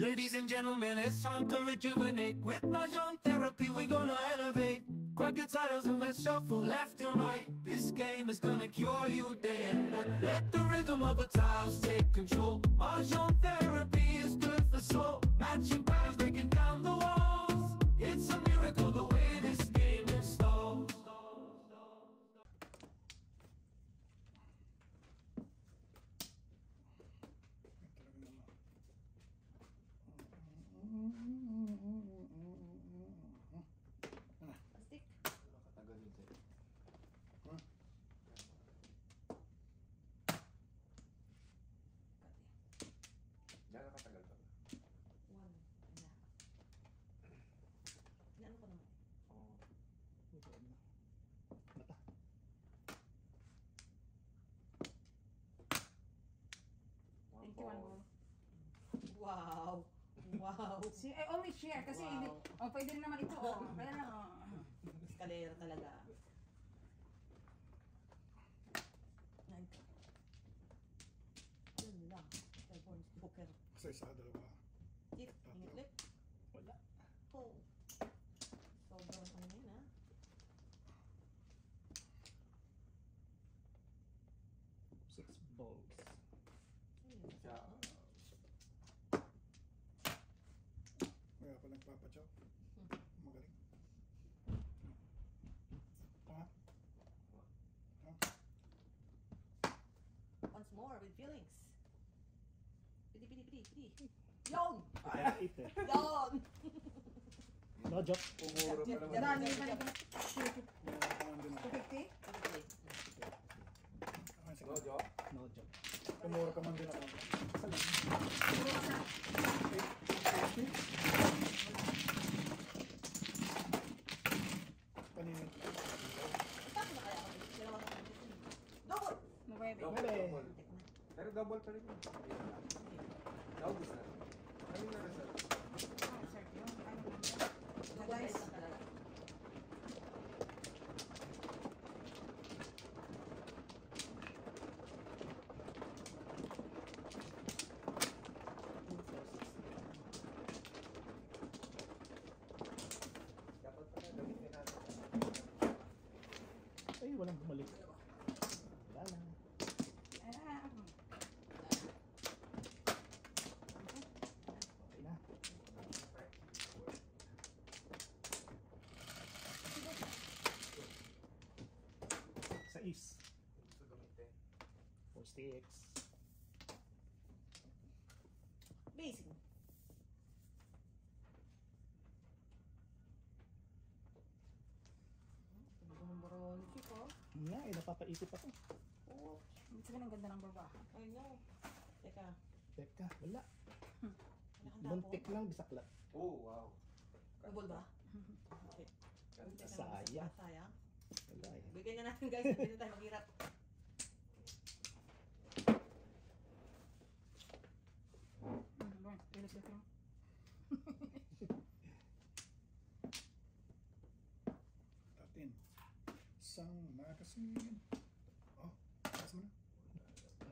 Ladies and gentlemen, it's time to rejuvenate. With Mahjong therapy, we're gonna elevate. Grab your titles and let's shuffle left and right. This game is gonna cure you day and night. Let the rhythm of the tiles take control. Mahjong therapy is good for soul. Matching patterns, breaking down the walls. It's a miracle the way this game installs. Plastic. Katagal yun sa'yo. Gano'n katagal pa ba? 1 and a half. Inaano ko naman. Oo. Mata. Thank you, one more. Wow. Wow. Si, I always share kasi Wow. hindi, pwede rin naman ito. Kaya lang, Escalera talaga. Nine. Yun lang. Cellphone poker. Sa isa, dalawa. Tip. Ingat. Wala. Oh. Sobrang ano yun, ha? Six balls. Ayun. Siya. Kaya pa nagpapachaw. Magaling. Ha? Ha? Once more with feelings. Pidi. Yon! Ay, ito. Yon! No joke. Pumuro pa naman. dami pa rin. Kaman din ako. 250? Ah, sige. No joke? No joke. Tumuro ka man din ako. Kanina. Tapos na kaya ako. Dalawa na kami. Double! Nuwebe. Double. Tek na. Pero double pa rin yun. Naubos na. Ano na rin sir? Sir, yun. Ano yun? Double Guys. size lang talaga. Dapat pa na gamitin natin. Ay, walang bumalik. Wala lang. Ah, Okay na. Sais. Gusto gamitin. 4 sticks. Basic. Barong-barong siya ko. Nga, napapaisip ako. Oo. ibig sabihin ang ganda ng babae. I know. Teka. Teka, wala. Wala kang Muntik dapo. lang, bisaklat. Oh, wow. Double ba? Okay. Ganda. Sayang. Sayang. Wala eh. Bigyan na natin guys. Hindi na tayo maghirap. Ilis na film. Tatin. Isang magasin. Oh, taas mo na.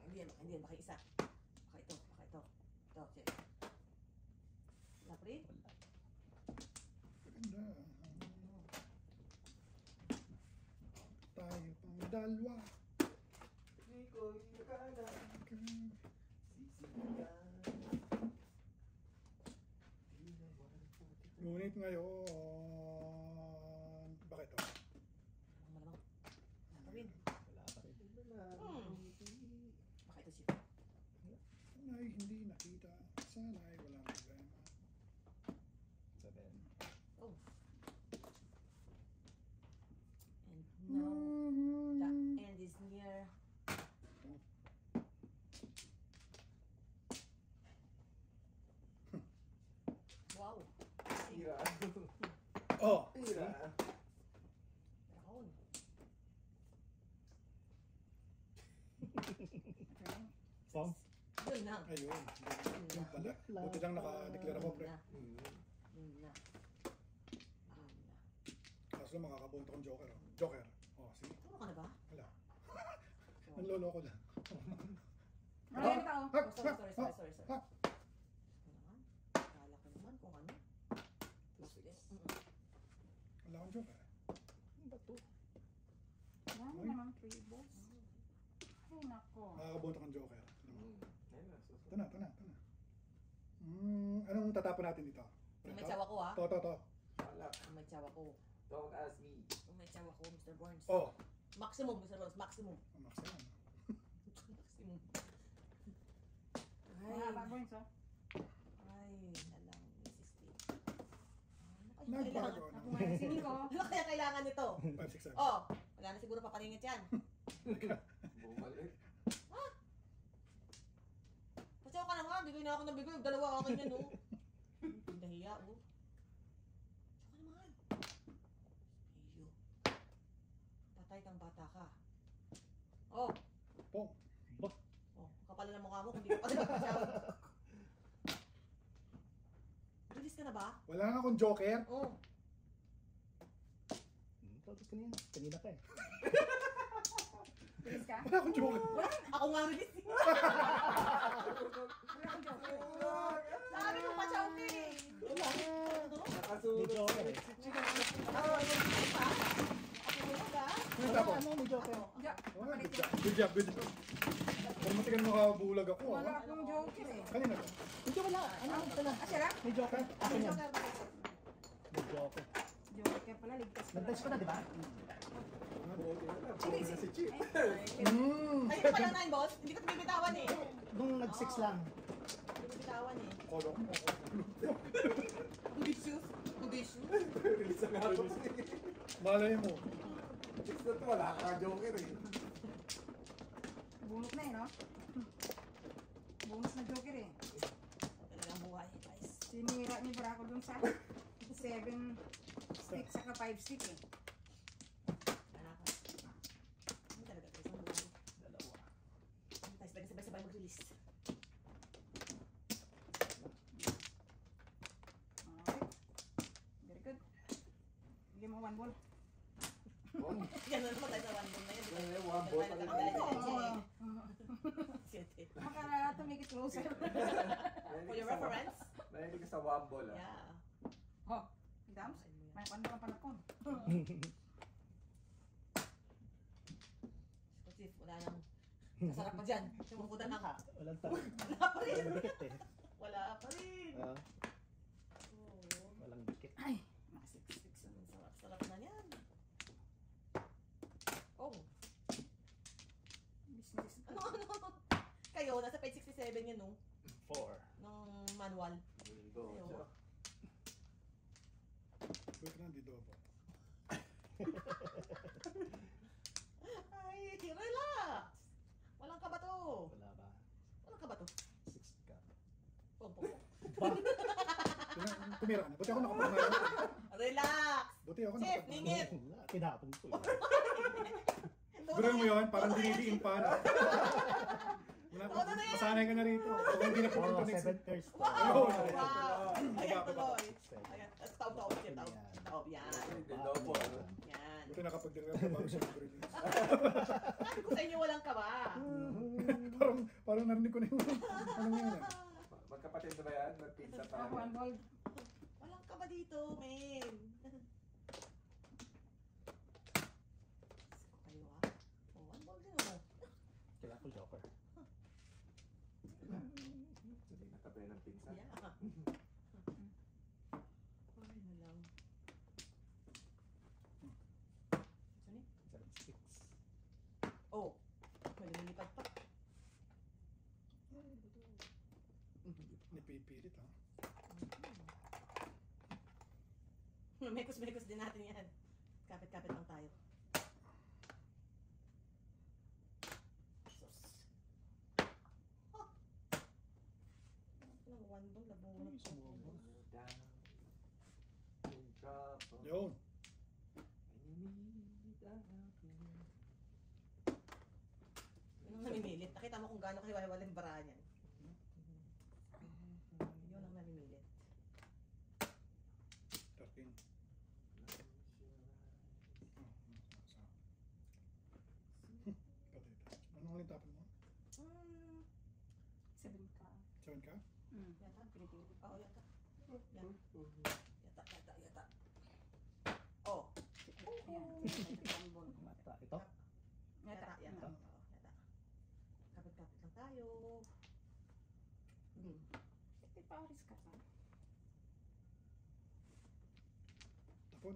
Hindi yan. Baka isa. Baka ito. Ito, check. Wala pa rin? Wala. Maganda. Tayo pang dalawa. Iko'y nakala. Sisiyan. Ngunit ngayon, bakit oh? Malamang. Wala pa rin. Wala pa rin. Baka ito siya. Sana'y hindi nakita. Sana'y walang problema. 7. Oh. And now, the end is near. Wow. Tira. Oh! Tira. Dragon. Pong? Yun na. Ayun. Yung pala. Buti lang naka-declare ako, pre. Yun na. Kaso makakabunto kong Joker. Oh. Joker. Oh, sige. Turo ka na ba? Wala. Nanloloko lang. Marami tao. Sorry. Ha? Ano naman? akong joker. Ano ba to? Yan Ay. naman, 3 balls. Ay, nako. Makakabunta kang joker. Ano mo? Ayun na, Ito na, ito na, ito na. Anong tatapon natin dito? Kung may tsawa ko ha. To. Wala. Kung may tsawa ko. Don't ask me. Kung may tsawa ko, Mr. Burns. Oh. Maximum, Mr. Burns. Maximum. Ang max yan. Maximum. Mahaba points, oh. Ay, alam, Mrs. T. Nagbago. Ako may singin ko. Ano kaya kailangan nito? 5, 6, 7. Oh, wala na siguro papaningit yan. Bumalik. Patsaw ka naman, bigay na ako ng bigay. Dalawa akin yan, oh. Nahiya, oh. Patsaw ka naman. Iyo. Patay kang bata ka. Oh, Pong. oh, kapal na mukha mo kung di ka pa nagpapatsaw. Release ka na ba? Wala nga akong joker. Oh. Tapos kanina. Kanina ka eh. Release ka? Wala akong joker. Ako nga release. Wala akong joker. Sabi mo patsaw ka eh. May Nakasulot. joker eh. Ano tapon? Ano, may joker. Ja, Oh, good job. Kung matigan makabulag ako. wala ah. akong joker eh. Kanina to. Hindi wala. Ano, ito na. Ah, siya lang? May joker. Akin yan. Joker ba? May joker. Joker pala, ligtas pala. Nag-dice ko na, di ba? Sige, si Chip. Ay, ito pala 9 boss. Hindi ko ito bibitawan eh. Nung nag-6 lang. Hindi ko bibitawan eh. Kolong. Ambitious. Ambitious. Release ang ako. Malay mo. Chicks na to, wala ka joker eh. Bunot na eh, no? Bonus na joker eh. Talagang buhay, guys. Sinira ni Braco dun sa 7 stick saka 5 stick eh. Ano ka? Ano talaga guys, ang buhay. Dalawa. Guys, sabay-sabay mag-release. Okay. Very good. Bigyan mo 1 ball. Yan na naman tayo sa 1 ball na yun. Eh, one ball pa rin. Siyete. Maka to make it closer. For your reference? Mahilig ka sa one ball ah. Yeah. Oh, Dams, may pando ka panakon. Kasi wala nang masarap pa dyan. Sumukutan na ka. Walang tao. Wala pa rin. Walang dikit eh. Wala pa rin. Ah, Oo. walang dikit. Ay, mga 6 sticks. Ang sarap-sarap na yan. Oh. Business. Ano? Kayo, nasa page 67 yun, no? 4. Ng manual. Bingo. Ayun. Wait na, di dobo. Ay, relax. Walang kabato. Wala ba? Walang kabato. 6 ka. Pom, pom, Ba? Tumira ka na. Buti ako nakapagmano. relax. Buti ako Chef, nakapagmano. ningit. Wala. Tinapon ko eh. Gano'n mo yun, parang dinidiin pa. No? Todo na yan. Masanay ka na rito. Kung hindi na pupunta Oh, next 7 curse pa. Wow! Oh, Wow! Ayan, Baba, tuloy. Ayan, taob, chef, taob. Taob, yan. Bingo. Yan. Buti nakapag-direct ka bago siya mag-release. Sabi ko sa inyo, walang kaba. Parang narinig ko na yung ano yun eh. Magkapatid na ba yan? Magpinsa pa. Ako 1 ball. Walang kaba dito, men. Kaliwa. Oh, one ball din, oh. Kailangan ko joker. Hindi natabi ng pinsan. Yeah. Ay, na lang. Saan eh? 7, 6. Oh, may lumilipad pa. Nipipilit ha. Mekos-mekos din natin yan. Kapit-kapit lang tayo. Sus. Oh. Nang one ball, nabunot ko. Yun. Anong namimilit? Nakita mo kung gaano kahiwa-hiwala yung bara niyan. Yun ang namimilit. 13. Ano nga yung tapon mo? 7 ka. 7 ka? Yata. Pinipili. Oo, yata. Yan. Yata. Oh. Tambon. Mata. Ito? Yata. Yan. Oo, yata. Kapit-kapit lang tayo. Din. Ito Paris ka pa. Tapon.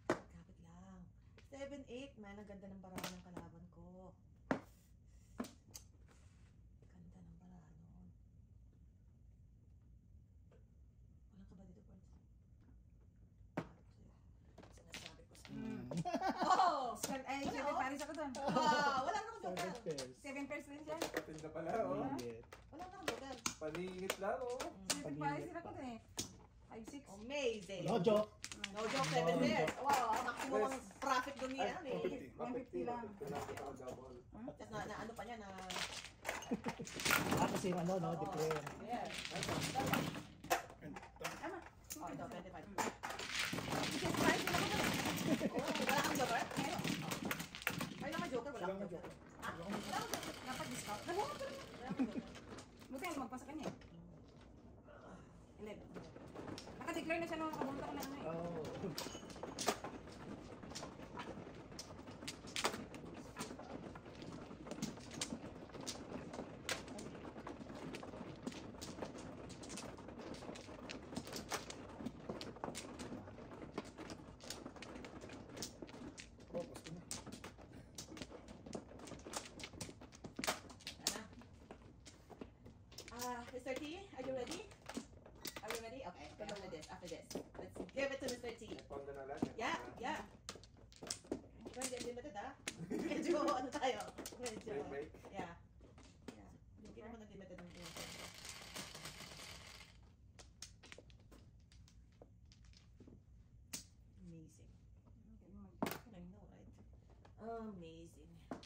Kapit lang. 7-8. Man, ang ganda ng barahan ng kalaban ko. Ganda ng barahan nun. Walang ka ba dito, Prince? Sinasabi ko sa'yo. Mm. Oh! Ay, Wala, syempre oh. Paris ako doon. Wala na akong joker. 7 pairs. 7 pairs din siya. Kapatid na pala, oh. Inggit. Wala na akong joker. Paningit lang, oh. Syempre Paris sila ko doon eh. 5-6. Amazing. No joke. No joke, 7 pairs. Wow, ang maximum ang profit doon niya. Ay, Eh. 150 lang. Pinakita ko double. Tapos na ano pa niya na... Kasi yung ano, no? Declare. Yes. And, Tama. Oh, ito, 25. Syempre Paris sila ko doon. Oh, wala kang joker? Meron. Ay, naman joker, wala Wala kang kang joker. joker. Ah, wala kang joker. Dapat discount. Dalawa ko rin. Wala kang joker. Buti ang magpasa kanya eh. 11. Naka-declare na siya nung nakabunta ko na ano eh. Oh. oh, pasto na. Mr. T, are you ready? Are you ready? Okay, after this, after this. Let's give it to Mr. T. May pound na lang. Yeah, yeah. Ito hindi unlimited ah. Medyo ano tayo? Medyo, Break. yeah. Yeah. Hindi naman unlimited ang game. Amazing. I know, right? Amazing. Sarap.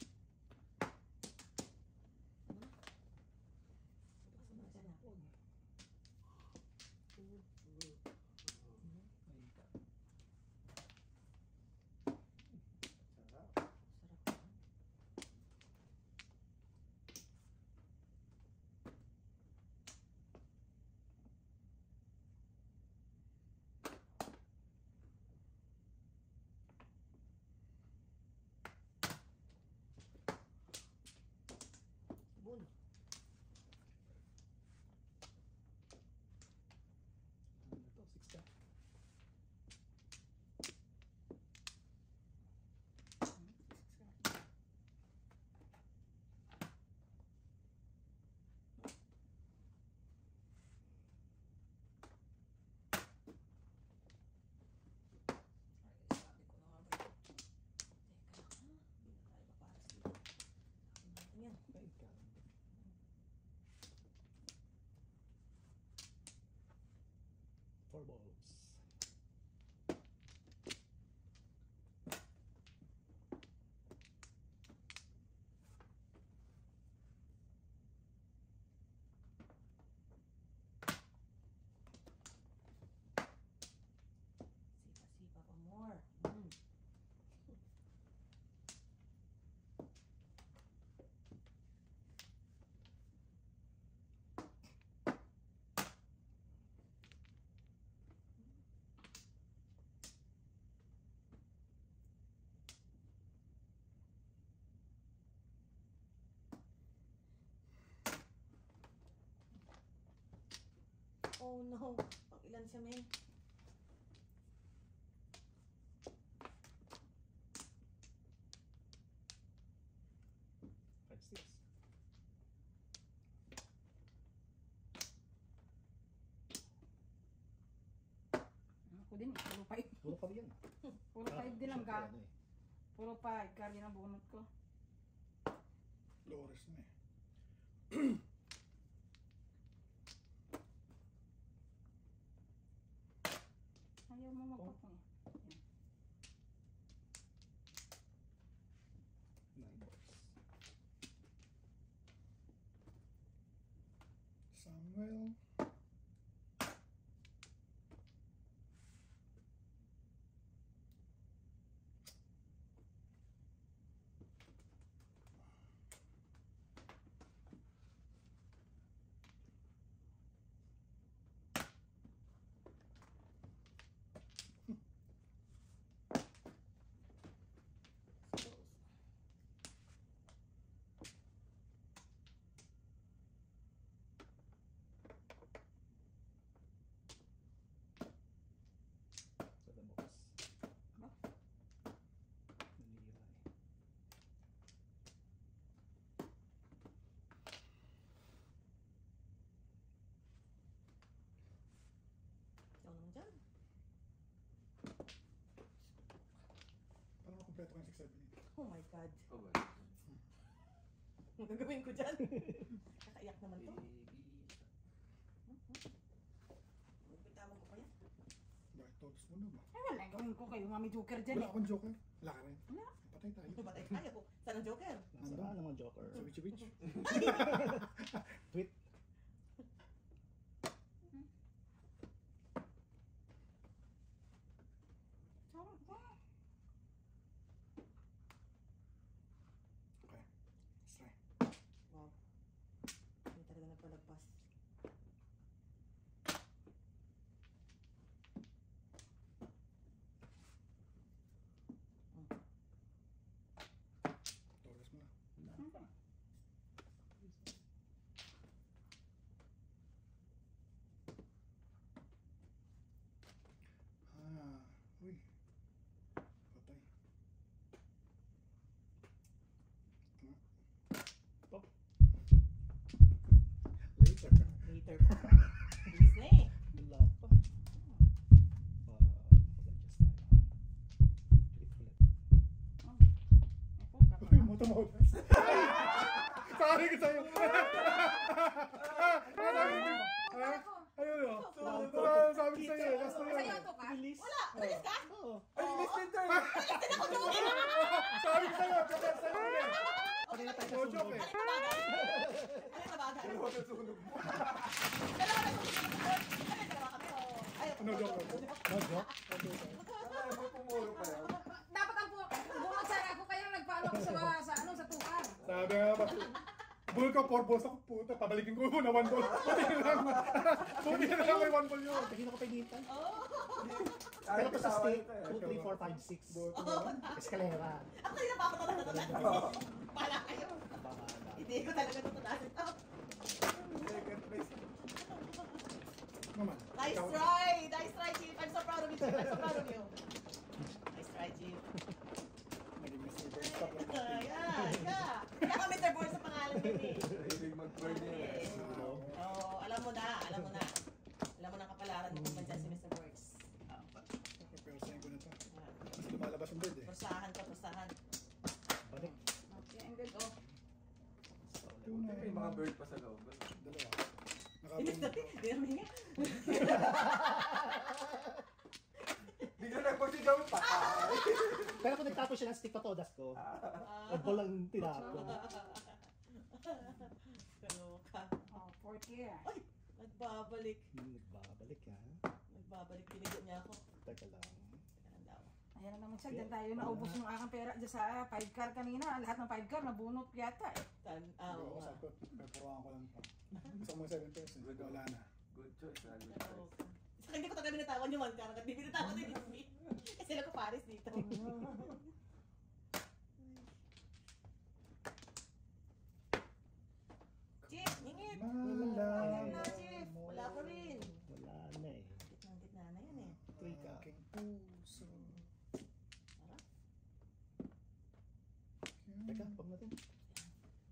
Sarap. Buno. Ano to? 6 ka. Sabi ko na nga ba ito? Teka, hindi na tayo maparas dito. Tapin natin yan. Ay, ka. Four balls. Sipa-sipa pa more. Oh no. Pang ilan siya, men? Five, six. Ako din eh. Puro 5. Puro pa rin yan. Puro 5 din ang Siyempre, ga. ano eh. Puro 5. Kari na bunot ko. Flores na eh. Ayaw mo magpapang. Nine balls. Samuel. kompleto ko yung 6-7. Oh my God. Oh, ba? Ang gagawin ko dyan? Kakaiyak naman to. Magpitawan ko pa yan. Bakit todos mo na ba? Ay, wala. Gawin ko kayo. Mami Joker dyan Wala eh. akong joker. Wala ka rin. Wala. Patay tayo. Batay tayo po. Saan ang Joker? Nasa naman Joker. Sa Witchy. Tweet. Okay. Let's try. Wow. Hindi talaga nagpalagpas. Todos mo na. Uy. Patay. Top. Later. Later pa. Bilis na eh. Wala pa. Mag-adjust tayo. Click ulit. Uy, moto. Sorry ko sa'yo. Ayun o. Sabi ko sa'yo. Last na yun. Masaya to ka? Wala! Bilis ka! Oo. Ay, miss Tinter! Sabi ko sa'yo. Kapag sa'yo ulit. Kanina tayo No joke eh. Ano na bagay? Ano na bagay? Ano ka sunog mo? Dalawa na susunod. Ano dalawa kami? Oh. Ay, No joke. No joke? Ano, may pumuro pa yan. Dapat ang bunot sana ako kaya nagpaano ako sa tukar. Sabi nga ba? Bull ka, 4 balls ako. Puta, pabalikin ko muna 1 ball. Buti na lang. Buti na lang may 1 ball yun. Kanina ko pa hinihintay. Ay, Pero pa sa bitawa state, ito eh. 2, 3, 4, 5, 6. Buti na lang. Escalera. Ako kanina pa ako tatatanan. Pala kayo. Bahala. Hindi ko talaga tututasin to. Second place. Naman. Nice Ikaw- try! Nice try, Chief! I'm so proud of you, Chief! I'm so proud of you! Nice try, Chief! Naging Mr. Burns pa po. Yeah! Kaya ka Mr. Board sa pangalan mo eh. Hilig mag-burn yun eh. Oo, alam mo na, alam mo na. Alam mo na kapalaran mo kung nandyan si Mr. Boards. Pero sa'yo ko na to. Kasi lumalabas yung bed eh. Pursahan ko, pursahan. Balik. Okay, ang good oh. Buti may mga bird pa sa loob. Dalawa. Hindi Nakabong. na mahinga. Bigla nagpagsigaw pa. Pero kung nagtapos siya ng stick pa todas ko, nag-ball lang tinapon. Kaloka. Oh, 40. Ay! Nagbabalik. Nagbabalik ha. Nagbabalik. Pinigyan niya ako. Teka lang. Teka lang daw. Ayan na naman siya. Diyan tayo naubos yung aking pera dyan sa 5 car kanina. Lahat ng 5 car nabunot yata eh. Oo. Sabi ko, pepuruan ko lang to. Gusto ko mo 7 pesos. Wala na. Good choice, ah. Good choice. Sa hindi ko talaga binatawan yung 1 car. Kasi binatawan din yung me. Kasi sila ko Paris dito. Chief, ingit! Ayan na, Chief. Wala ko rin. Wala na eh. Gitna na yan eh. Three ka. Aking puso. Teka, pag natin.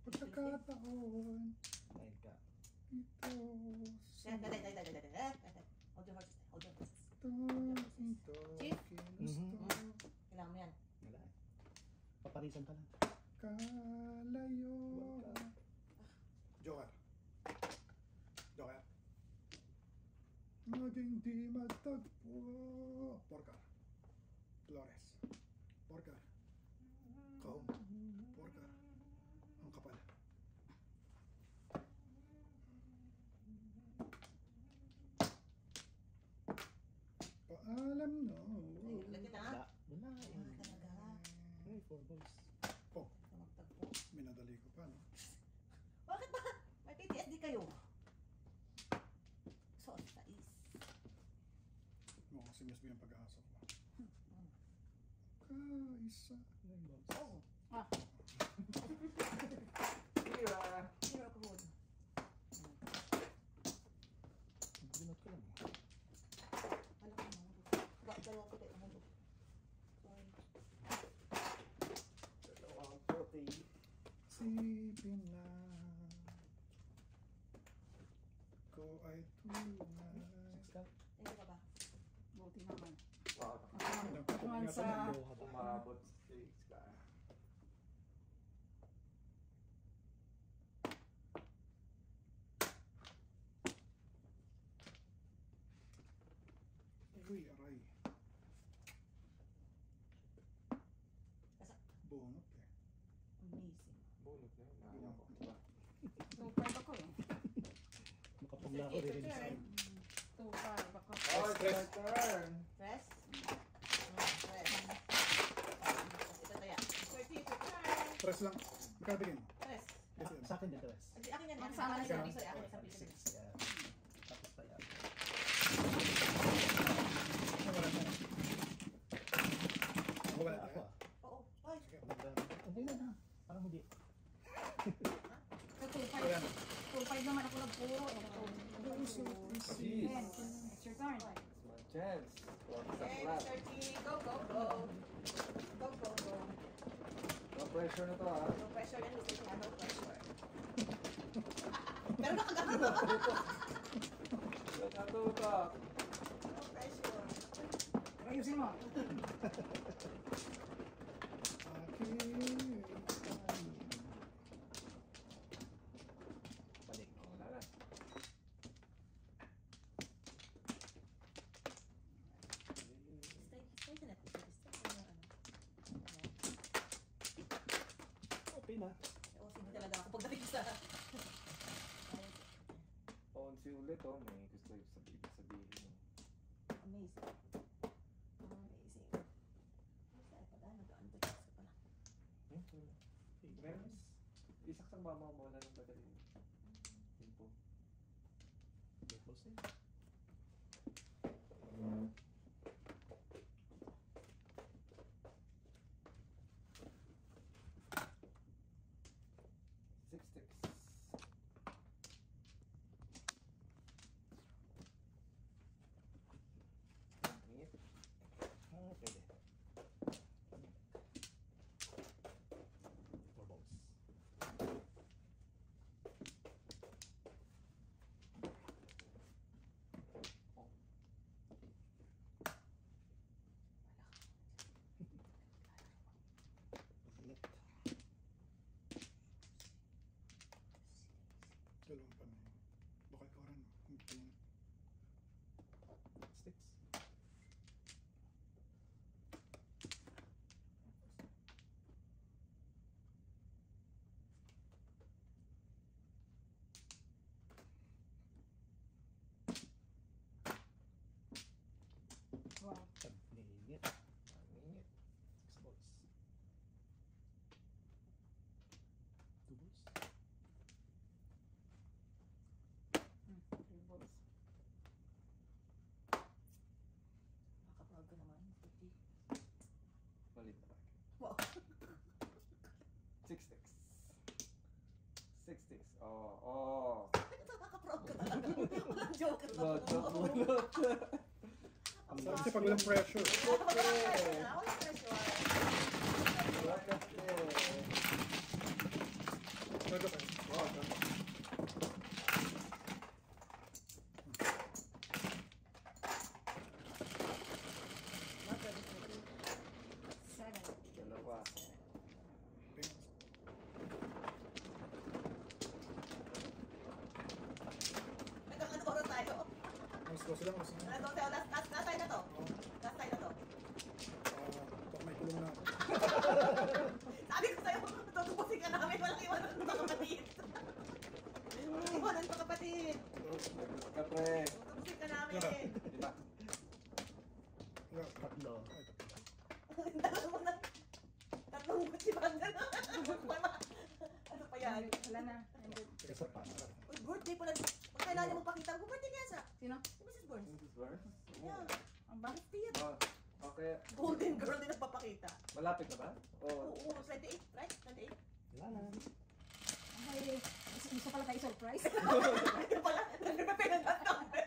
Pagkakataon. 9 ka. Ito. Hold your horses. Hold your horses. Ito. Chief? Kinusto. Kailangan mo yan. Wala eh. Paparisan pa lang. Kalayo. Wag ka. Joker. Joker. Naging di matagpo. Porcar. Flores. Porcar. Kaum. Porcar. Ang kapal. Paalam no. Lagyan na. Wala. Wala eh. Talaga. Ay, 4 balls. Oh, Tumagtagpo. minadali ko pa no. Bakit ba? May PTSD kayo. So, sais. Mukhang sinyas mo yung pag-aasa ko. Kaisa. 9 balls. Oh, Tira. hero ko hood. Binot ko lang. Alam ko mo. Dalawa ko tayo ang hood. Sorry. Dalawang puti. Sipin na ko ay tunay. 6 ka. Thank you, Papa. Buti naman. Wow. Ako naman sa... Low haba. Umabot. Six ka. Uy, aray. Bunot eh. Amazing. Bunot na yun. Naawa ko. Diba? 2-5 ako eh. Makapagla ako rin. 2-5 ako. Oh, it's your turn. Press. Press. Ito taya. 30, ito turn. Press lang. Magkabigin. Press. Yes, yes. Sa akin din, Wes. Akin yan. Sama na siya. Sorry, akin. Isang piso. Yeah. Tapos tayo. Ako wala Ako tayo. ah. Oo. Ay. Hindi na. Parang hindi. Sa 2-5. Wala na. 2-5 naman ako nagpuro. Jeez. Then, it's your turn. It's my chance. One stop Okay, left. 30. Go, go, go. Go, go, go. No pressure na to ah. No pressure yan, Mr. Tina. No pressure. Pero nakagano. Natutok. No pressure. Ayusin mo. Balik. Wala na. Stay na natin. Stay na ano. Okay na. Oo, sige talaga ako pagdating sa... Onsi ulit oh. May gusto yung sabihin. Amazing. Amazing. Saan pa dahil nag-under ka pala. Meron. Isaksang mama mo na ng madali. Yun po. Okay, close na. Six sticks. Init. Ah, pwede. Four balls. Init. Dalawang pa na yun. Baka ikaw rin. Hindi pa yun. Sticks. Wow. Init. Init. Six balls. Two balls. 3 balls. Makaproud ka naman. 50. Malit na packet. Wow. Six sticks. Six sticks. Oh. Nakaka-proud ka talaga. Walang joke. Bulot. Kasi pag walang pressure. Walang pressure. Walang pressure. Nado ka. Not ready for it. 7. Dalawa. Nagkakano oras tayo? Mas close lang. Mas Ano tayo? Last time na to. Last time na to. baka may kulong na. Sabi ko sa'yo, tutubusin ka namin. Walang iwanan ng mga kapatid. Iwanan ng mga kapatid. Kapre. Tutubusin ka namin. Diba? Tatlo. Ay, tatlo. Dalawa na. Tatlong kutsibanda na. Ano pa yan? Wala na. Isa pa. Uy, birthday pala. Kailangan mo pakita ko. Birthday niya sa. Sino? Si Mrs. Burns. This is worse. Yeah. Ang ba? Birthday yan. Oh, okay. Golden girl din nagpapakita. Malapit na ba? Oo, Oh. 28, right? 28? Wala na. Ay, gusto pala tayo surprise. Ito pala, nag-prepare na that number.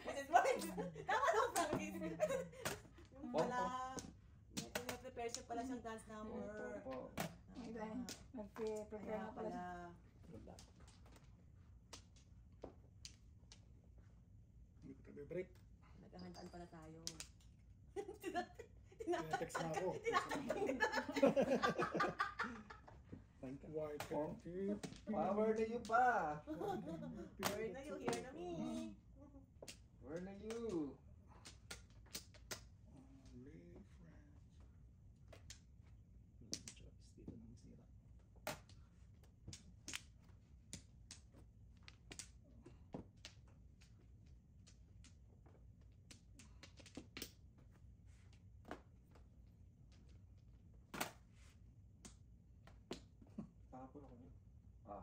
Mrs. Burns. Tama daw, Frankie. Yung pala, nag-prepare siya pala siyang dance number. Oh. Nag-prepare Kaya na pala. pala. Wala. Hindi ko tabi break. Naghahandaan pala tayo. Tinetext na ako. Why can't you? Power na you pa! Here na you, here na me. Where na you? Only friends. Choice dito nang sira. Tapon ako niyo. Ah.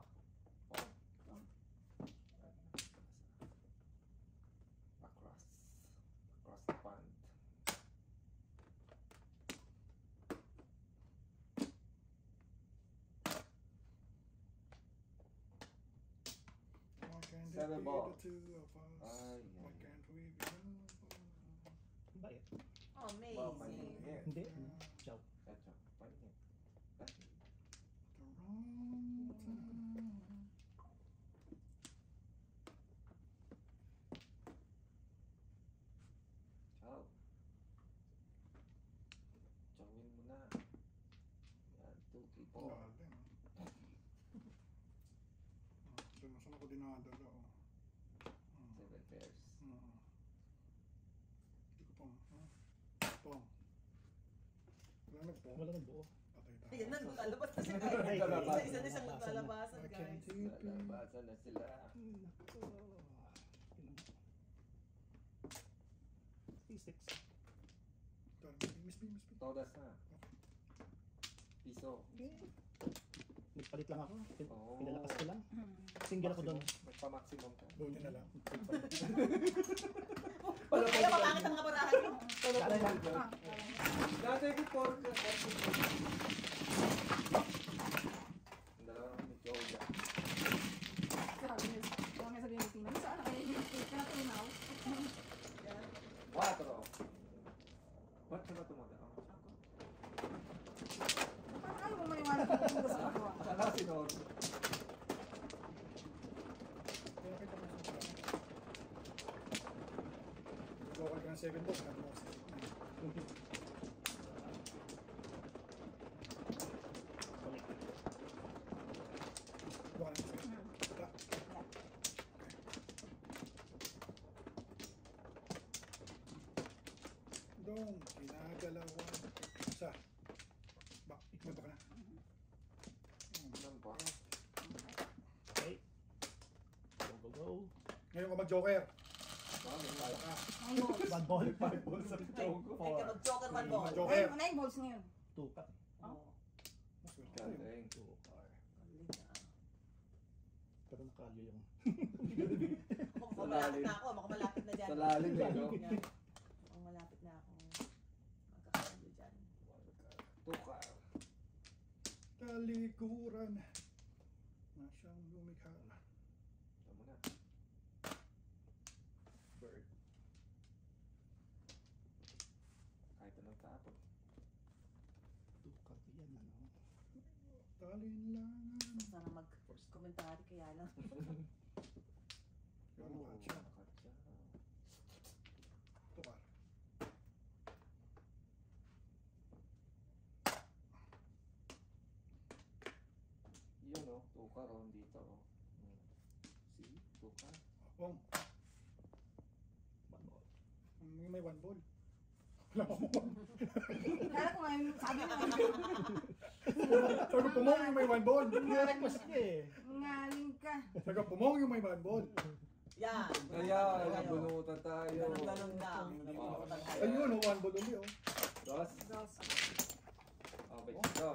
Oh. Across. Across the pond. Why can't it Seven be ball. the two of us? Ay, Why ay. can't we be one? Bakit? Amazing. Here. Hindi. Ciao. Eto. Pahingi. The wrong time. Ciao. Ciawin mo na. Yan. 2, 3, 4. Lalim. Saan ako dinadala, oh. 7 pairs. Hindi ko pang, pang. Wala nagpong. Wala nang buo. Patay tayo. Ayan na, lalabas na sila. Lalabas. Isa-isa na siyang maglalabasan, Why guys. can't it be? Lalabasan na sila. Nako. T6. Miss me. Todas na. Piso. Nagpalit lang ako. Oo. Pinalakas ko lang. Single ako doon. Magpa-maximum ka. Buti na lang. Kaya mapangit ang mga barahan mo. Kala lang. Dati before ka. Ang dalawa naman ni Joe dyan. Sabi niya, huwag niya sabihin ni Tina, saan na kayo yung pinatunaw? 4. Ba't ka ba tumada? Parang ayaw mo maniwala kung ano gusto ko. Sana si Nor. Kaya kita mo sa Bukal ka ng 7 box. Ano mo? Bukal ng 7. Wala. Dong, ginagalawan. Isa. May baka na. Ano ba? Okay. Go. Ngayon ka mag-joker. Bakit? Ang balls. One ball. Five balls ang Joe ko. Ay, ka mag-joker man ball. Joker. Ano yung balls ngayon? Two cut. Oo. Mas wala tayo. Galing. Two car. Pero nakalyo yung... Mukhang malapit na ako. Mukhang malapit na dyan. Sa lalim eh, no? Mukhang malapit na ako. Magkakaroon dyan. 2 ka. Talikuran na siyang lumikha. Ito mo na. Bird. Kahit anong tapon. Two cut yan ano. Talinlangan. Sana mag-commentary kaya lang. Yung nakatsa. Nakatsa. Tukar. Yun o. 2 ka ron dito o. See? 2 ka. Bong, One ball. may 1 ball. Wala mo. Kala ko ngayon, sabi mo, Sabi pumong yung may 1 ball. Request niya eh. ngaling ka. Sabi pumong yung may 1 ball. Yan. Kaya, bunutan tayo. Ganun lang. Nabunutan tayo. Ayun, 1 ball ulit oh. Dos. Dos. Okay, go.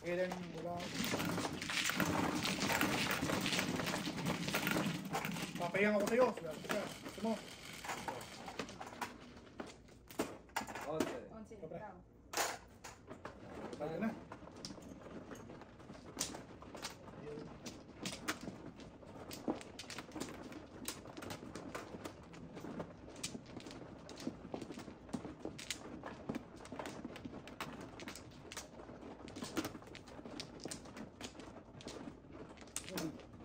Kailan wala. Papayang ako sa'yo. Gusto mo? Onse. Onse, Kapre. ikaw. Pwede na.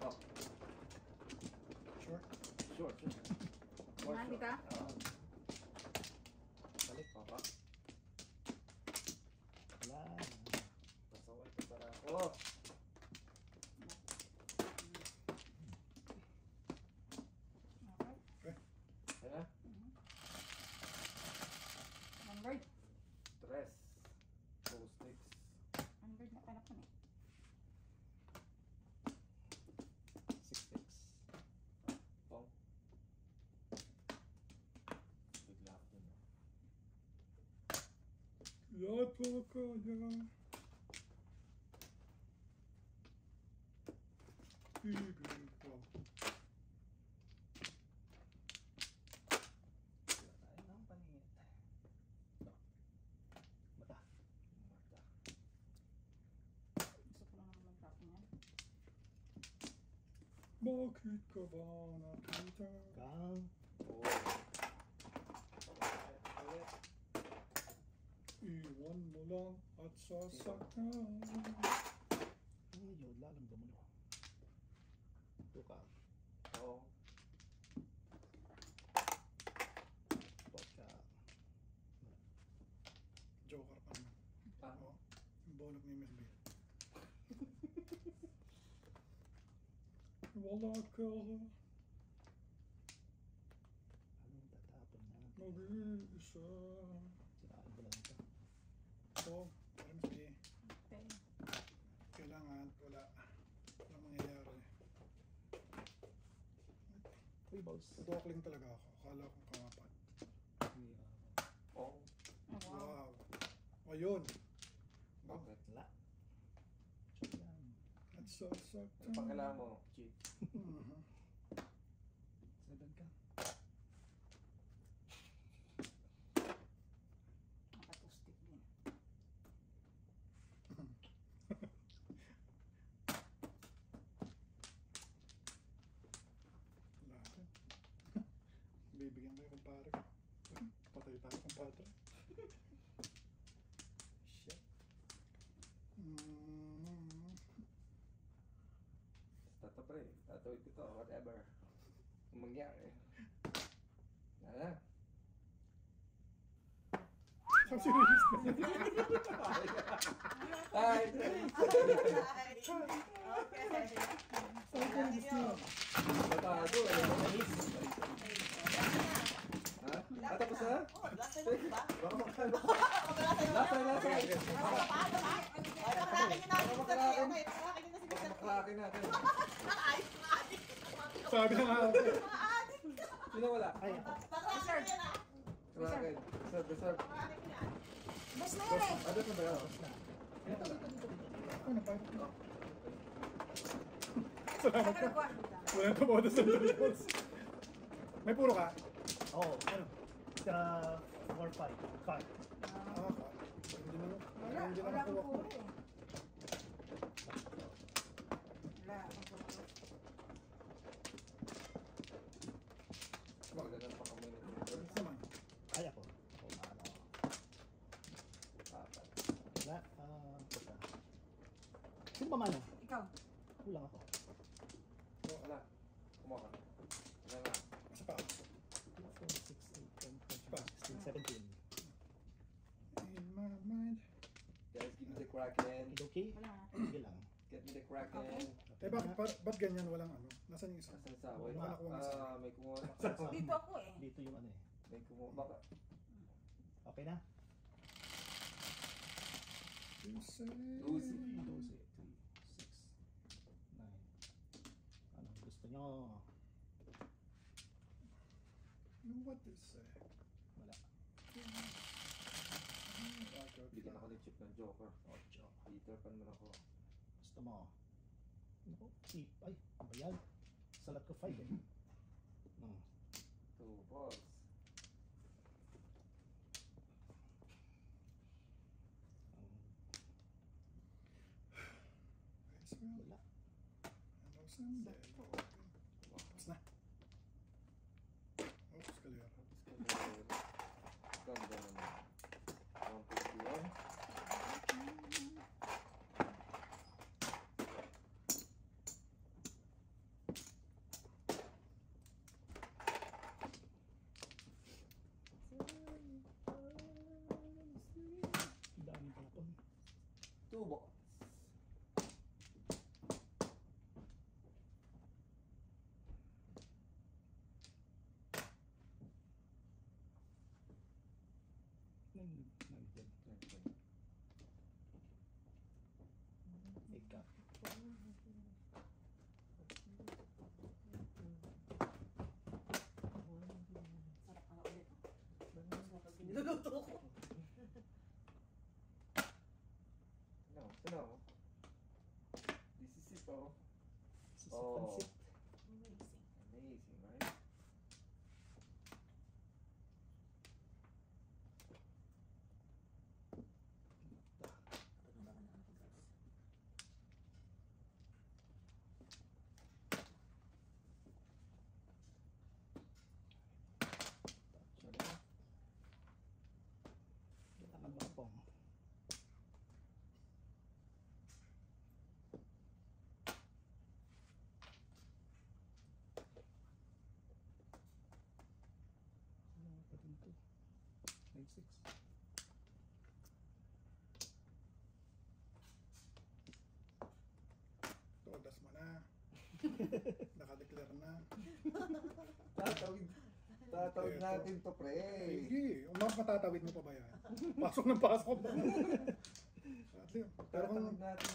Oh, Sure. sure. Mandi ka? Balik, papa. Lahat ko kaya. Ibig ko. Ay, ang paningit. Mata. Mata. Gusto ko lang naman mag-tapping yan. Bakit ka ba nakita? Kang. Oh. Ulit. Iwan mo lang at sasaktan. Ay, yun, lalang mo. Ito ka. Oo. Pagka. Joker pa naman. Ah. Oo. Yung bolog ni Miss B. Wala ka Anong tatapon na? mag-iisa. Sinain ko lang ito. So, para Miss B, Okay. kailangan wala. Walang mangyayari. Uy, balls. Dukling talaga ako. Akala kong kamapat. Oo. Oh, wow. Wow. Ayun. Bakit? Wala. Check yan. At sasaktan. Ano pang kailangan mo? Cheat. Mhm. 7 ka. Nakatustik din. Wala. Bibigyan kayo kumpare. Patay tayo kumpare. Shit. Tato pre. Tatawid ko to. Whatever. Ang mangyari. Wala. Sabi si Riz na. Hi! Batado eh. Ha? Ah, tapos na? Lasa, lasa. Makrake natin. Sabi na nga. Sino wala? Ay, Krake. Reserve. Bas na yan eh! Ano ba yun? Ano pa? Salamat ka. Nagwa. Walang tumodo sa Doritos. May puro ka? oh, ano? Sa 4-5. 5. Ah, ka. Hindi na Wala, hindi na wala akong nakuha ko. puro eh. Wala akong puro. Maganda pa kami nito. Ano naman? Ay, ako. Ako, ano. Apat. Wala. Basta. Sino ba mano? Ikaw. Kulang ako. Wala. Kumuha ka. Wala na. Isa pa. 2, 4, 6, 8, 10, 15, 16, 17. In my mind. Guys, give me the Kraken. Okay? Wala na. Sige lang. Get me the Kraken. Okay. Eh ba't ganyan walang ano? Nasaan yung isa? Nasaan sa away? Wala akong isa. May kumuha. Dito ako eh. Dito yung ano eh. May kumuha. Baka. Okay na? You say. Lucy. 12, 3, 6, 9. Ano gusto nyo? What is say? Wala. Bigyan ako ng chip ng Joker. 8. Peter Pan naman ako. Gusto mo? Ano? Ay, ano ba yan? Salat ko 5 eh. 2 balls. Wala. Hello, Sunday. Tapos na. Oops, kalera. Ganda naman. 151. Dami tapon. 2 balls. Nandyan. Ika. Sarap ka na ulit. Niluluto ko. 9-6. Todas mo na. Nakadeclare na. Tatawid natin to, pre. Sige, umang matatawid mo pa ba yan? Pasok ng pasok mo. Pero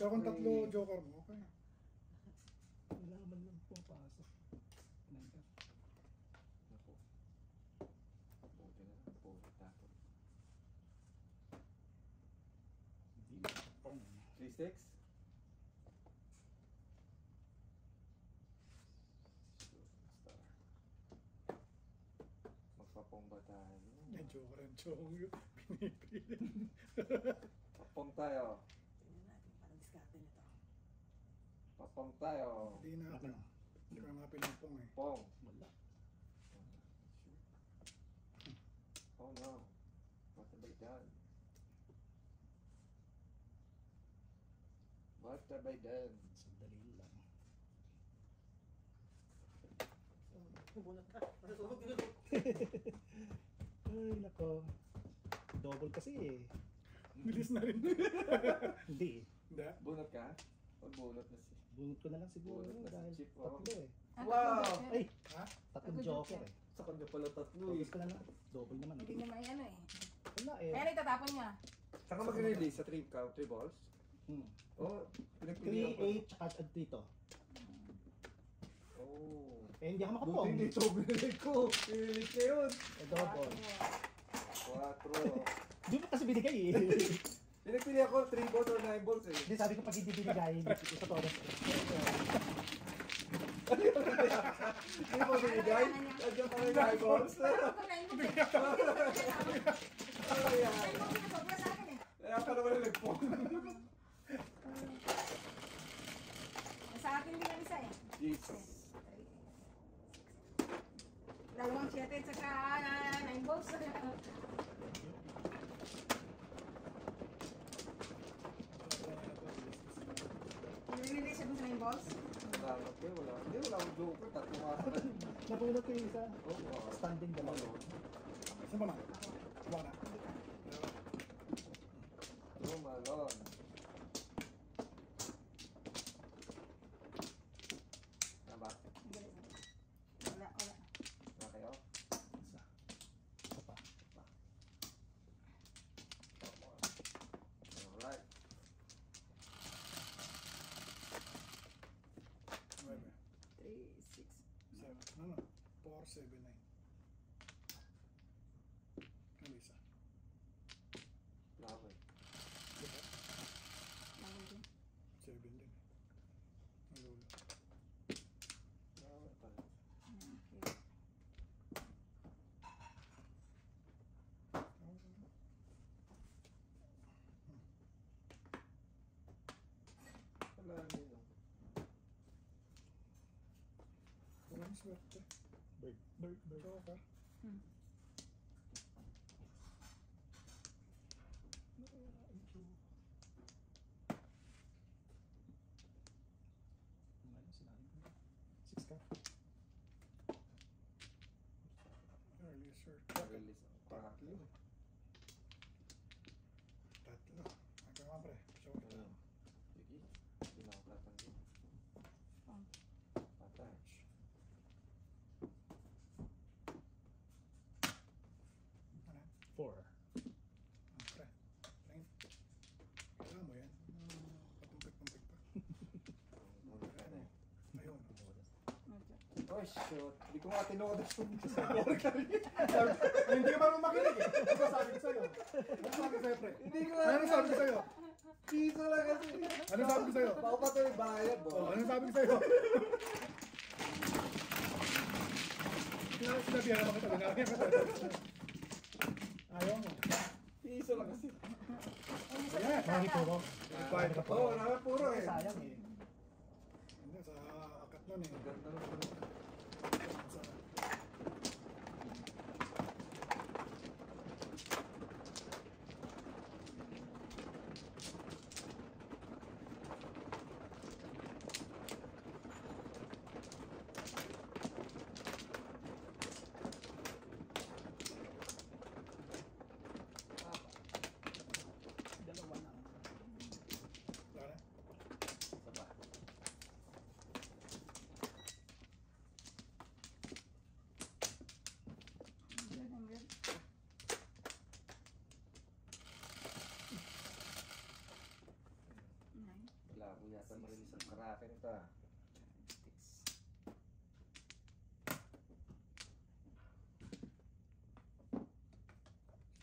kung tatlo joker mo, okay. Wala man lang pumapasok. Naku. Buti na. Buti tapos. Hindi. Pong. 3-6? Star. Magpapong ba tayo? May joker ang chong yun. Pinipili. Papong tayo. Tingnan natin, parang diskarte nito. Papong tayo. Hindi natin. Hindi ko nga pinipong eh. Pong. Wala. Oh no. What have I done? What have I done? Sandali lang. Bunot ka. Nasusunog yun. Ay, nako. Double kasi eh. Bilis na rin. Hindi eh. Hindi. Bunot ka? O bunot na si... Bunot ko na lang siguro Bunot na si dahil Chip, oh. tatlo eh. Wow! Ay! Ha? Tatlong Tatlong joker joker. eh. Sa kanya pala tatlo eh. Focus ka na lang. Double naman. Hindi niya may ano eh. Wala eh. Kaya itatapon niya. Saan ka mag-release? Sa 3 count, 3 balls? Hmm. Oh, pinagpilihan 3, 8, tsaka at dito. Oh. Eh, hindi ako Buti makapong. hindi ito binili ko. Pinilit ka yun. Eh, double. 4. Di mo kasi binigay eh. Pinagpili ako 3 balls or 9 balls eh. Hindi, sabi ko pag hindi binigay, ito to. Hindi mo binigay? Nandiyan pa rin 9 balls. Ano yan? Kaya ka naman nagpong. Sa akin din ang isa eh. Jesus. Dalawang 7 at saka 9 balls. Nililay siya dun sa 9 balls. Wala ko eh, wala. Hindi, wala akong joker. Tatlo nga sa Napulot ko yung isa. Oh, wow. Standing dalawa. Saan ba na? Wala na. Lumalon. Ano ba? Wala, wala. Na kayo? Isa. Isa pa. Alright. 9. 3, 6. 7. Ano? 4, 7, 9. Ano isa? Laban. Diba? Lang din. 7 din. Ang lolo. Laban pala. Okay. Wala nyo. Walang swerte. Bird. Bird. Bird. Joker. Ano sinabi ko? 6 ka. Early search. Release ang Tatlo. Tatlo. Ang kama pre. Joker. Sige. Hindi na ako tatanggol. Patay. Ano? 4. Pre. Ring. Kailangan mo yan. Patumpik-tumpik pa. Muna ka na. Ayun. Oh shoot. Hindi ko nga tinodas yung Ay, hindi ka marunong makinig eh. Ano sabi ko sa'yo? Ano sabi ko sa'yo, pre? Hindi ko nga Ano sabi ko sa'yo? piso lang kasi. Ano sabi ko sa'yo? Baka pa ito yung bayad, Oh, bo. ano sabi ko sa'yo? Sinabihan naman kita. Sinabihan kita. Ayaw mo. Piso lang kasi. Ayan. Sorry po ko. Required ka pa. Oo, naman puro eh. Sayang eh. Hindi, sa akat nun eh. Ganda lang. Sa...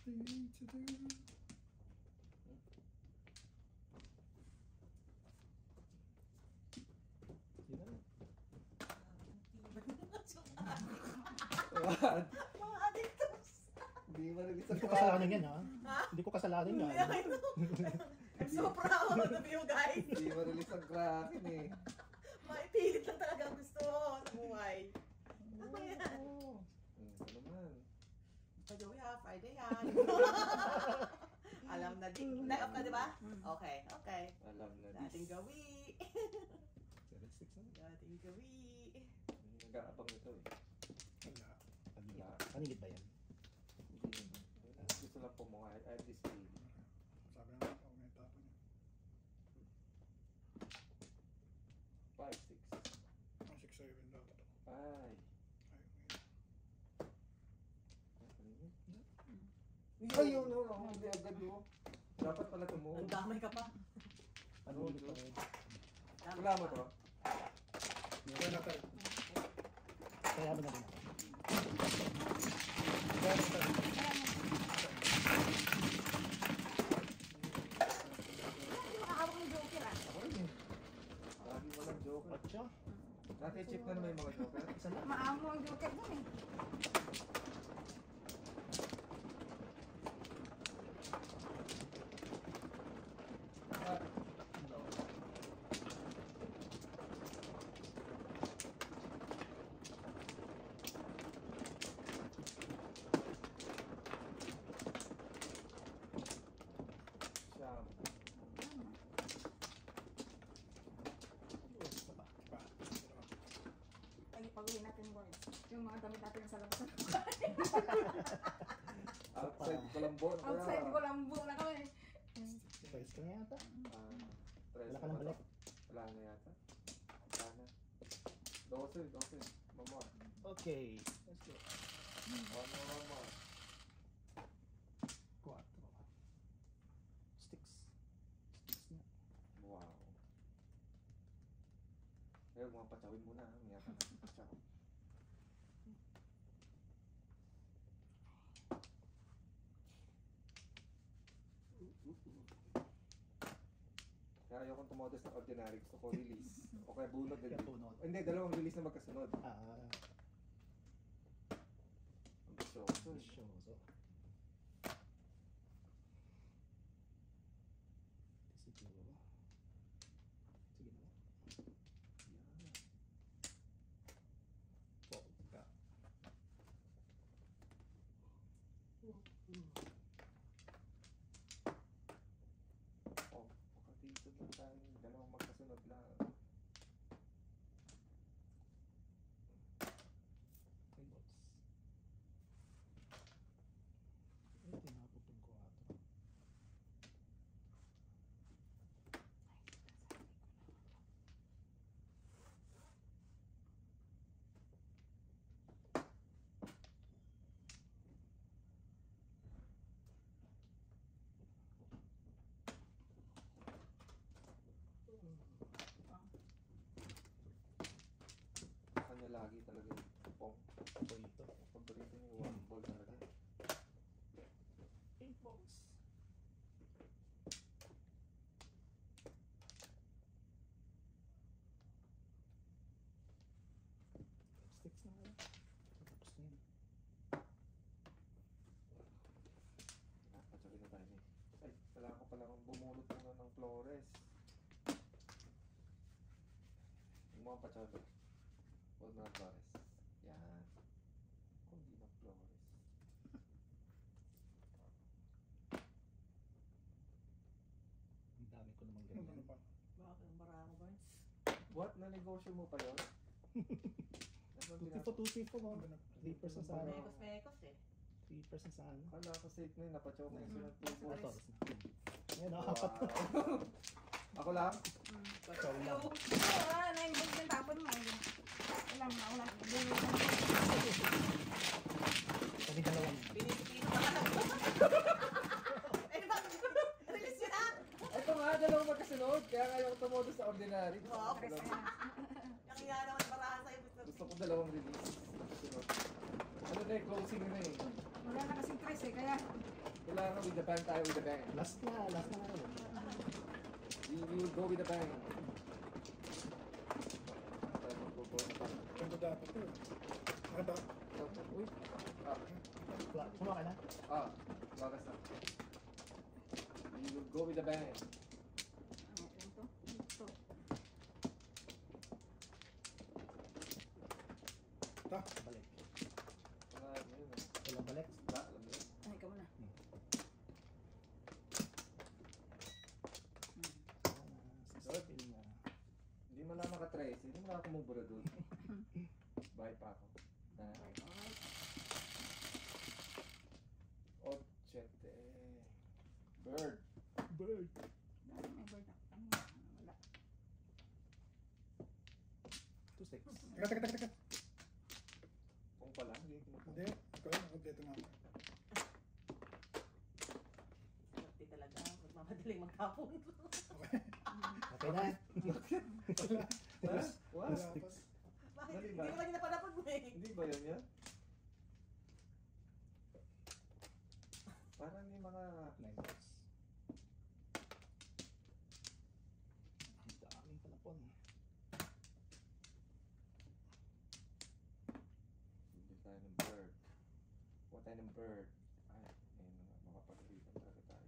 Yun na. What? Mga adictos. Hindi mo nag-isa Hindi ko kasalanan yan, ha? Hindi ko kasalanan yan. Yeah, I know. I'm so proud of you guys. Hindi mo release ang Kraken eh. Maipilit lang talaga ang gusto mo sa buhay. Ano yan? Ito naman. Pwede ha, Friday yan. Alam na din. Night off ka, di ba? Okay, okay. Alam na Dating this. gawi. 7-6 na. Dating gawi. Nag-aabang ito eh. Wala. Paningit ba yan? Hindi naman. Gusto lang po mo. I have this feeling. Sabi na ako may tapon niya. 5, 6. Ang 6-7 dapat ako. Ay. Ay, Ayun, no, no. Hindi agad mo. Dapat pala tumuhod. Ang damay ka pa. Paningit pa rin. Wala mo to? okay na tayo. Kaya mo na din ako. Okay na tayo. Nakahawak ng joker ah. Ako rin eh. Lagi walang joker. 8. Dati chip na naman yung mga joker. Isa lang. Maamo ang joker dun eh. Ah, Siyam. Isa pa. Pa. Ay, pag-uwi natin boys. Yung mga damit natin sa labas. Outside Colombo. Outside ko lang na kami. First ka na yata. Wala Wala ka nang balik. Wala na yata. Wala na. 12. Mamor. Okay. Let's go. Mamor. 4. Sticks. Sticks na. Wow. Kaya mga patsawin muna. May yata na patsaw. Kaya ayokong tumodos ng ordinary. Gusto ko release. O kaya bunot din. Kaya bunot. Hindi, dalawang release na magkasunod. Ang gusto ko. to eh. Visyoso. Siguro. Sige na. Yan. Polka. Oh, baka dito lang tayo. Dalawang magkasunod lang. Reynolds. Ay, tinapotong ko ato. Kanya lagi talaga yung pong. Paborito. Paborito niya yung one ball talaga. 8 balls. Sticks na kaya. Tapos na yun. Patsawin na tayo eh. Ay, kailangan ko palang bumulot muna ng Flores. Yung mga patsawin. Huwag na Flores. Yan. Kung di na Flores. Ang dami ko namang Ano ganyan. pa? Bakit ang bara mo, Barnes? What? Na-negosyo mo pa yun? Ano Tuti po mo. 3% sa ano. Mekos eh. 3% sa ano. Kala ko safe na yun. Napatsyaw ko yung sunod po. Ito, tapos na. Ayan, Wow. apat na. Ako lang? Ikaw lang. Ah, 9 balls yung tapon mo. Wala. Kami dalawang. Pinipino ka lang. Eh, bakit? Release yun ah! Ito nga, dalawang magkasunod. Kaya nga ayaw ko tumodo sa ordinary. Wow, okay. Yung iya naman barahan sa'yo. Gusto ko dalawang release. Sunod. Ano na eh, closing na eh. Wala na kasing tres eh, kaya Kailangan with the bang tayo, with the bang. Last na ngayon. We will go with the bang. Tayo magpo-go na pa. Ganda dapat to. Ganda. Uy. Suma ka na? Wagas na. We will go with the bang. Ta. Balik. Yun. Walang balik. Alam mo yun. Ay, ikaw muna. Still na. Hindi mo lang makatrace. Hindi mo lang ako mubura doon. Bye pa ako. Na. Ochente. Bird. Bird. May bird na. Wala. 2-6. Teka. Kung pala, hindi ko Hindi. Ikaw lang. Kompleto na ako. Swerte talaga. Magmamadaling magtapon. Okay na. What? Wala pa. Bakit? Dali Hindi ba? ko lagi napanapod mo eh. Hindi ba yun yan? Parang yung mga... 9 balls. Ang daming palapon. Hindi tayo ng bird. Huwag tayo ng bird. Ay, ayun na nga. Makapag-iwan talaga tayo.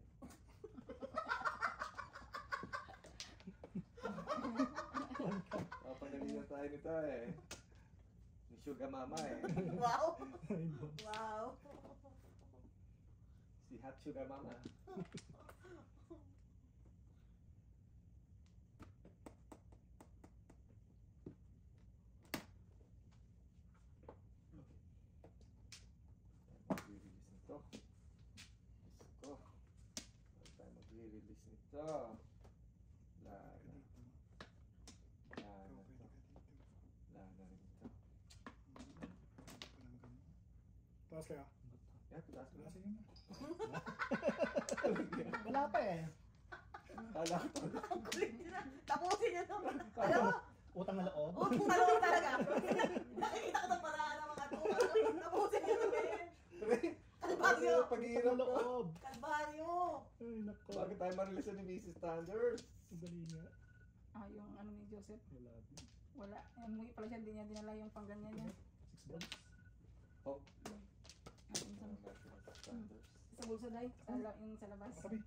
Makapag-iwan tayo nito eh. Ni Sugar Mama eh. Wow. 9 balls. Wow. Si Hot Sugar Mama. Mag-release nito. Diyos ko. Bakit tayo mag-release nito? Lana. Lana to. Lana rin ito. Taas kaya. Yan, tulas mo. Taas yun na. Wala pa eh. Kala ko. Ang kulit nila. Tapusin niya naman. Alam mo, Utang na loob. talaga talaga. Nakikita ko ng paraan ng mga to. Tapusin niya naman. Kalbaryo. Pag-iirap Utang na ko. loob. Kalbaryo. Ay, nako. Bakit tayo ma-release ni Mrs. Thunders? Ang dali nga. Yung ano ni Joseph. Wala din. Wala. Umuwi pala siya. Hindi niya dinala yung pangganyan niya. 6 balls. Oh. Ayun, Ano natin Mrs. Thunders? Sa bulsa day. Yung sa labas. Katabi.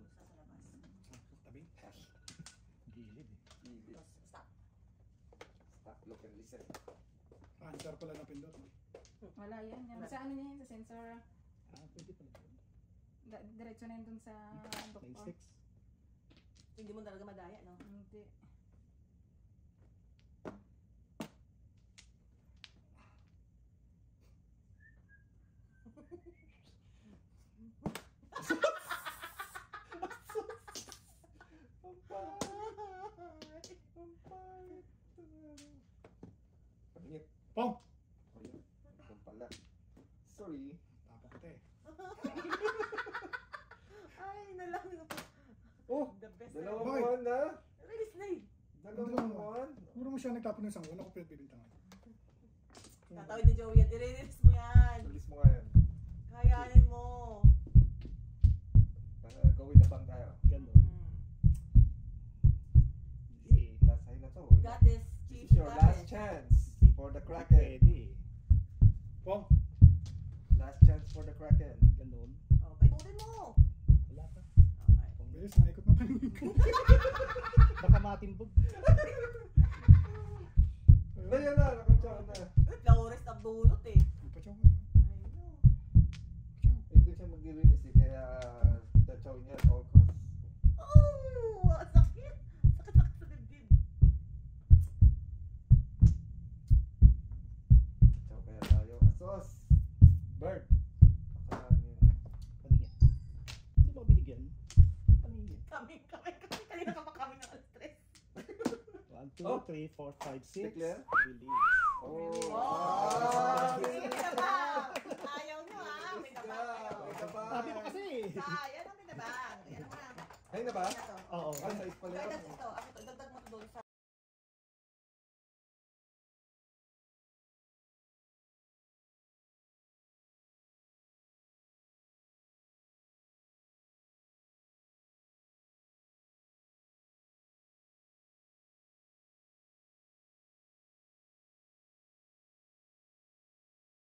Sa labas. Katabi. Cash. Gilid eh. Gilid. Stop. Stop, look and listen. Answer pala na pindot. Wala yan. Yan. Sa ano niya yun? Sa sensor. Pwede pala yun. Diretso na yun dun sa doktor. 9-6. Hindi mo talaga madaya, no? Hindi. Pangit. Pong! Ayun. Ito pala. Sorry. Tapang te. Ay, nalang. Oh! The best. Dalawang Bakit? buwan na. Release na eh. Dalawang buwan. Puro mo siya nagtapon ng isang buwan. Ako pinagbilintangan. Tatawid ni Joey yan. I-release mo yan. Release mo nga yan. Kayanin mo. Go with the bang tayo. Ganon. Hindi. Last high na to. Got this, This Chief. is your Got last it. chance for the Kraken. Pwede. Pong! Last chance for the Kraken. Ganon. Oh, paiputin mo. Wala pa. Okay. Bilis, naikot na paningin ko. Baka matimbog. Ayan na, nakatsaw na. Laurest ang bunot eh. Pachaw ka. I know. Hindi siya mag-release eh, kaya tatsaw niya at all costs. Oh, ang sakit. Sakit sa dibdib. Tatsaw kaya tayo. Asos! Bird! Kakanin. Paningin. Sino ba binigyan? Paningin. Kami. Kanina ka pa kami ng alas 3. 1, 2, Oh. 3, 4, 5, 6. Declare? Release. Oh! Oh! Sige, pinabang! Ayaw nyo ha. Pinabang kayo. Sabi mo kasi. Yan ang pinabang. Yan ang mga. Ay na ba? Yan na to. Oo. Ay, size pala Ito, yun. ito. Dagdag mo to doon sa